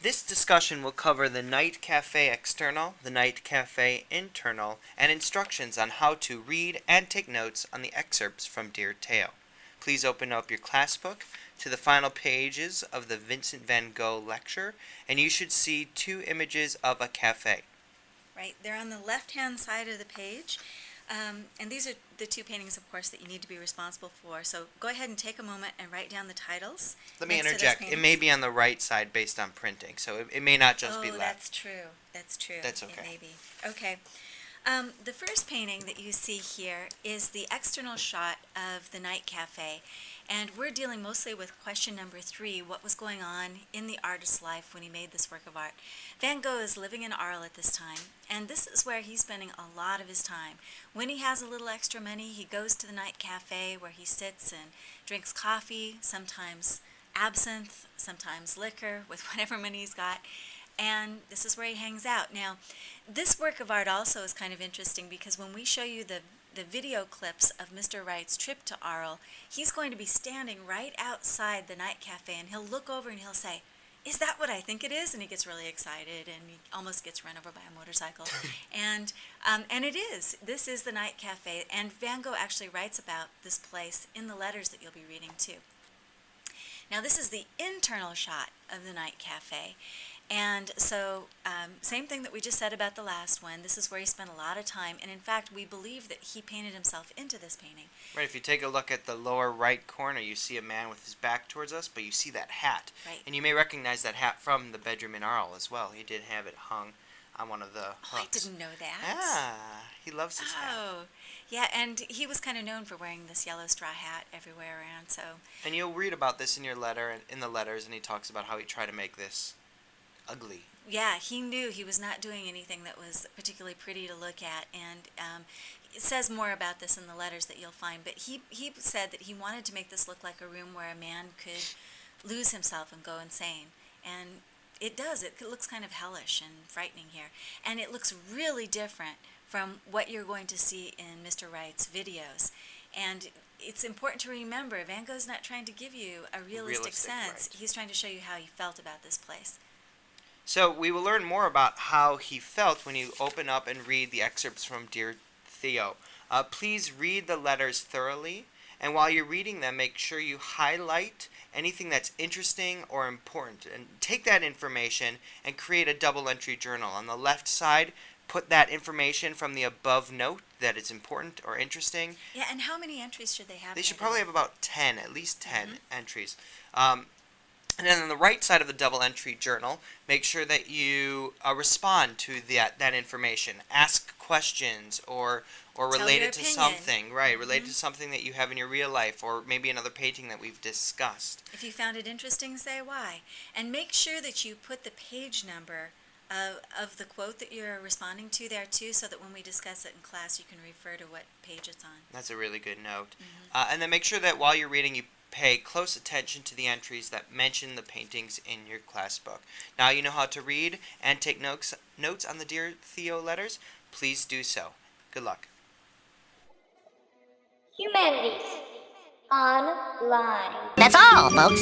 This discussion will cover the Night Cafe external, the Night Cafe internal, and instructions on how to read and take notes on the excerpts from Dear Theo. Please open up your class book to the final pages of the Vincent Van Gogh lecture, and you should see two images of a cafe. Right, they're on the left-hand side of the page, and these are the two paintings, of course, that you need to be responsible for. So go ahead and take a moment and write down the titles. Let me next to those interject. It paintings. may be on the right side based on printing, so it may not just be Oh, left. that's true. That's true. That's okay. It may be. Okay. The first painting that you see here is the external shot of the Night Cafe, and we're dealing mostly with question number 3, what was going on in the artist's life when he made this work of art. Van Gogh is living in Arles at this time, and this is where he's spending a lot of his time. When he has a little extra money, he goes to the Night Cafe where he sits and drinks coffee, sometimes absinthe, sometimes liquor, with whatever money he's got. And this is where he hangs out. Now, this work of art also is kind of interesting because when we show you the video clips of Mr. Wright's trip to Arles, he's going to be standing right outside the Night Cafe, and he'll look over and he'll say, "Is that what I think it is?" And he gets really excited, and he almost gets run over by a motorcycle. and it is. This is the Night Cafe, and Van Gogh actually writes about this place in the letters that you'll be reading too. Now, this is the internal shot of the Night Cafe. And so, same thing that we just said about the last one. This is where he spent a lot of time. And in fact, we believe that he painted himself into this painting. Right, if you take a look at the lower right corner, you see a man with his back towards us, but you see that hat. Right. And you may recognize that hat from the bedroom in Arles as well. He did have it hung on one of the hooks. Oh, I didn't know that. Ah, he loves his hat. Oh, yeah, and he was kind of known for wearing this yellow straw hat everywhere around. So. And you'll read about this in your letter, in the letters, and he talks about how he tried to make this ugly. Yeah, he knew he was not doing anything that was particularly pretty to look at, and it says more about this in the letters that you'll find, but he said that he wanted to make this look like a room where a man could lose himself and go insane, and it does. It looks kind of hellish and frightening here, and it looks really different from what you're going to see in Mr. Wright's videos, and it's important to remember, Van Gogh's not trying to give you a realistic sense. Right. He's trying to show you how he felt about this place. So we will learn more about how he felt when you open up and read the excerpts from Dear Theo. Please read the letters thoroughly, and while you're reading them, make sure you highlight anything that's interesting or important. And take that information and create a double entry journal. On the left side, put that information from the above note that it's important or interesting. Yeah, and how many entries should they have? They should probably have about 10, at least 10 Mm-hmm. entries. And then on the right side of the double entry journal, make sure that you respond to that information. Ask questions or relate it to something. Right, relate to something that you have in your real life or maybe another painting that we've discussed. If you found it interesting, say why. And make sure that you put the page number of the quote that you're responding to there too, so that when we discuss it in class, you can refer to what page it's on. That's a really good note. And then make sure that while you're reading, you pay close attention to the entries that mention the paintings in your class book. Now you know how to read and take notes on the Dear Theo letters. Please do so. Good luck. Humanities Online. That's all, folks.